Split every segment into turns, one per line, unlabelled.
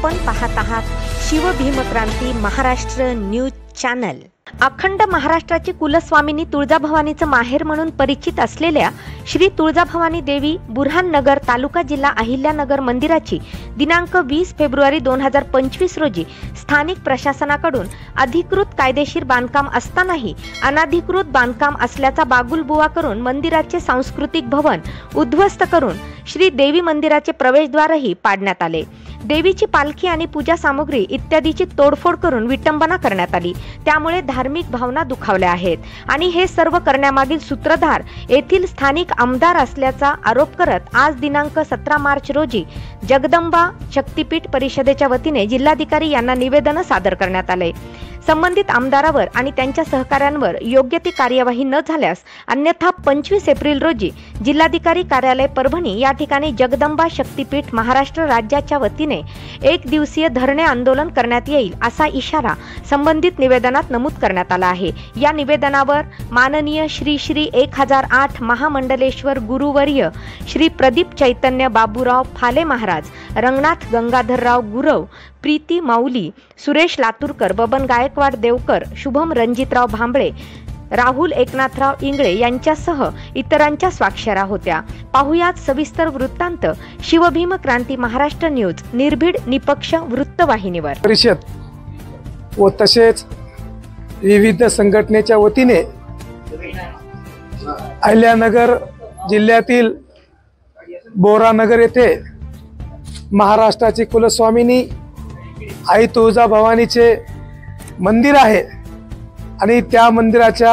आपण पाहत आहात शिवभीमक्रांती महाराष्ट्र न्यूज चॅनल। अखंड महाराष्ट्राची कुलस्वामिनी तुळजाभवानीचं माहेर म्हणून परिचित असलेल्या श्री तुळजाभवानी देवी बुरहाननगर तालुका जिल्हा अहिल्यानगर मंदिराची दिनांक 20 फेब्रुवारी 2025 रोजी स्थानिक प्रशासनाकडून अधिकृत कायदेशीर बांधकाम असतानाही अनधिकृत बांधकाम असल्याचा बागुलबुवा करून मंदिराचे सांस्कृतिक भवन उद्ध्वस्त करून श्री देवी मंदिराचे प्रवेशद्वारही पाडण्यात आले। देवीची पालखी आणि पूजा सामग्री इत्यादीची तोडफोड करून विटंबना करण्यात आली। त्यामुळे धार्मिक भावना दुखावल्या आहेत आणि हे सर्व करण्यामागील सूत्रधार येथील स्थानिक आमदार असल्याचा आरोप करत आज दिनांक 17 मार्च रोजी जगदंबा शक्तीपीठ परिषदेच्या वतीने जिल्हाधिकारी यांना निवेदन सादर करण्यात आले। संबंधित आमदारावर आणि त्यांच्या सहकाऱ्यांवर योग्य ती कार्यवाही न झाल्यास अन्यथा 25 एप्रिल रोजी जिल्हाधिकारी कार्यालय परभणी या ठिकाणी जगदंबा शक्तीपीठ महाराष्ट्र राज्याच्या वतीने एक दिवसीय धरणे आंदोलन करण्यात येईल असा इशारा संबंधित निवेदनात नमूद करण्यात आला आहे। या निवेदनावर माननीय श्री 1008 महामंडलेश्वर गुरुवर्य श्री प्रदीप चैतन्य बाबूराव फाले महाराज, रंगनाथ गंगाधरराव गुरव, प्रीती माऊली, सुरेश लातूरकर, बबन गायकवाड देवकर, शुभम रणजितराव भांबळे, राहुल एकनाथराव इंगळे यांच्यासह इतरांच्या स्वाक्षऱ्या होत्या। पाहुयात सविस्तर वृत्तांत शिवभीमक्रांती महाराष्ट्र न्यूज निर्भीड निपक्ष वृत्तवाहिनीवर।
परिषद व तसेच विविध संघटनेच्या वतीने अहिल्यानगर जिल्ह्यातील बोरानगर येथे महाराष्ट्राची कुलस्वामिनी आई तुळजाभवानीचे मंदिर आहे आणि त्या मंदिराच्या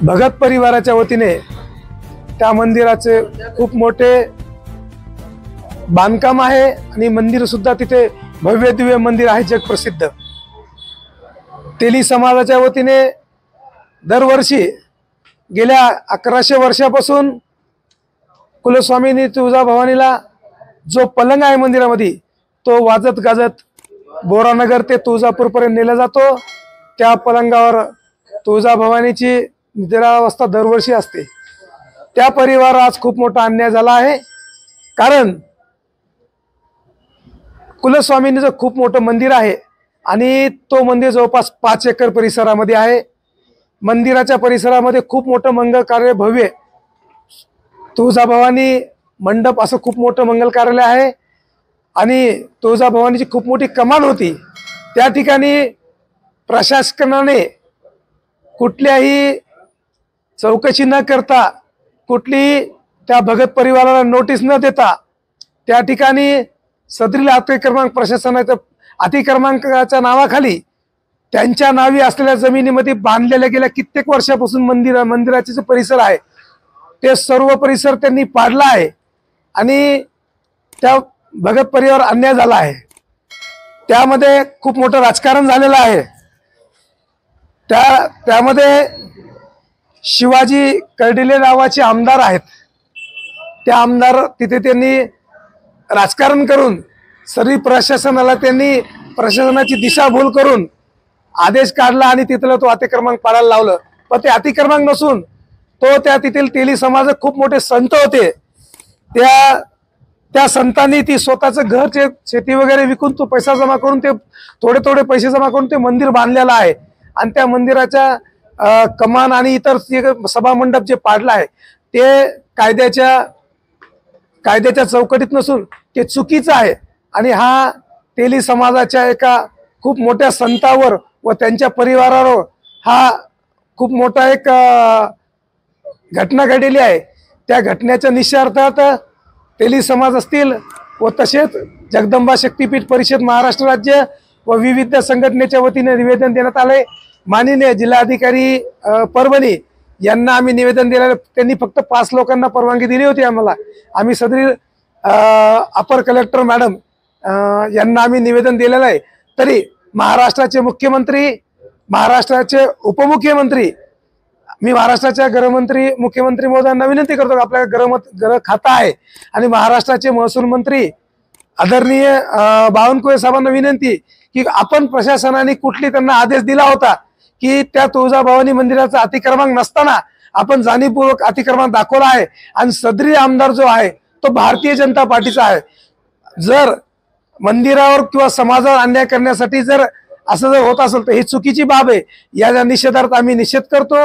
भगत परिवाराच्या वतीने त्या मंदिराचे खूप मोठे बांधकाम आहे आणि मंदिर सुद्धा तिथे भव्य दिव्य मंदिर आहे जगप्रसिद्ध। तेली समाजाच्या वतीने दरवर्षी गेल्या 1100 वर्षापासून कुलस्वामिनी तुळजाभवानीला जो पलंग आहे मंदिरामध्ये तो वाजत गाजत बोरानगर ते तुळजापूर पर्यंत नेला जातो। त्या पलंगावर तुळजाभवानीची निद्रावस्था दरवर्षी असते। त्या परिवारावर आज खूप मोठा अन्याय झाला आहे, कारण कुलस्वामिनीचं खूप मोठं मंदिर आहे आणि तो मंदिर जवळपास 5 एकर परिसरामध्ये आहे। मंदिराच्या परिसरामध्ये खूप मोठं मंगल कार्य भव्य तुळजाभवानी मंडप असं खूप मोठं मंगल कार्यालय आहे आणि तुळजाभवानीची खूप मोठी कमान होती। त्या ठिकाणी प्रशासनाने कुठल्याही चौकशी न करता, कुठली त्या भगत परिवाराला नोटीस न देता त्या ठिकाणी सदरील अतिक्रमण प्रशासनाच्या अतिक्रमणाच्या नावाखाली त्यांच्या नावी असलेल्या जमिनीमध्ये बांधलेल्या गेल्या कित्येक वर्षापासून मंदिराचे जे परिसर आहे ते सर्व परिसर त्यांनी पाडला आहे आणि त्या भगत परिवार अन्याय झाला आहे। त्यामध्ये खूप मोठं राजकारण झालेलं आहे। त्यामध्ये शिवाजी कर्डिले नावाचे आमदार आहेत। त्या आमदार तिथे त्यांनी राजकारण करून सर्व प्रशासनाला त्यांनी प्रशासनाची दिशाभूल करून आदेश काढला आणि तिथलं तो अतिक्रमण पाडायला लावलं। पण ते अतिक्रमण नसून तो त्या तिथील तेली समाज खूप मोठे संत होते। त्या संतांनी ती स्वतःचं घर शेती वगैरे विकून तो पैसा जमा करून ते थोडे पैसे जमा करून ते मंदिर बांधलेलं आहे आणि त्या मंदिराच्या कमान आणि इतर सभा मंडप जे पाडलं आहे ते कायद्याच्या चौकटीत नसून ते चुकीचं आहे आणि हा तेली समाजाच्या एका खूप मोठ्या संतावर व त्यांच्या परिवारावर हा खूप मोठा एक घटना घडलेली आहे। त्या घटनेच्या निषेधार्थ तेली समाज असतील व तसेच जगदंबा शक्तीपीठ परिषद महाराष्ट्र राज्य व विविध संघटनेच्या वतीने निवेदन देण्यात आले। माननीय जिल्हाधिकारी परभणी यांना आम्ही निवेदन दिलेलं, त्यांनी फक्त 5 लोकांना परवानगी दिली होती आम्हाला। आम्ही सदरील अपर कलेक्टर मॅडम यांना आम्ही निवेदन दिलेलं आहे। तरी महाराष्ट्राचे मुख्यमंत्री, महाराष्ट्राचे उपमुख्यमंत्री, मी महाराष्ट्राच्या गृहमंत्री मुख्यमंत्री महोदयांना विनंती करतो की आपल्या गृह खाता आहे आणि महाराष्ट्राचे महसूल मंत्री आदरणीय बावनकुळे साहेबांना विनंती की आपण प्रशासनाने कुठली त्यांना आदेश दिला होता की त्या तुळजाभवानी मंदिराचं अतिक्रमण नसताना आपण जाणीवपूर्वक अतिक्रमण दाखवलं आहे आणि सदरी आमदार जो आहे तो भारतीय जनता पार्टीचा आहे। जर मंदिरावर किंवा समाजावर अन्याय करण्यासाठी जर असं जर होत असेल तर ही चुकीची बाब आहे। या निषेधार्थ आम्ही निषेध करतो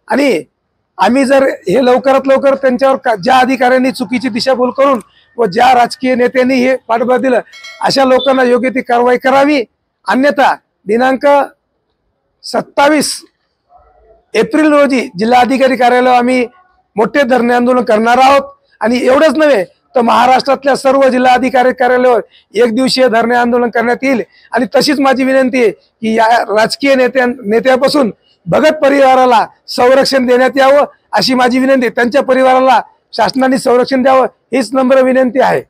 आणि आम्ही जर हे लवकरात लवकर त्यांच्यावर ज्या अधिकाऱ्यांनी चुकीची दिशाभूल करून व ज्या राजकीय नेत्यांनी हे पाठबळ दिलं अशा लोकांना योग्य ती कारवाई करावी, अन्यथा दिनांक 27 एप्रिल रोजी जिल्हाधिकारी कार्यालयावर आम्ही मोठे धरणे आंदोलन करणार आहोत। आणि एवढंच नव्हे तर महाराष्ट्रातल्या सर्व जिल्हाधिकारी कार्यालयावर एक दिवसीय धरणे आंदोलन करण्यात येईल। आणि तशीच माझी विनंती आहे की या राजकीय नेत्यापासून भगत परिवाराला संरक्षण देण्यात यावं अशी माझी विनंती आहे। त्यांच्या परिवाराला शासनाने संरक्षण द्यावं हीच नम्र विनंती आहे।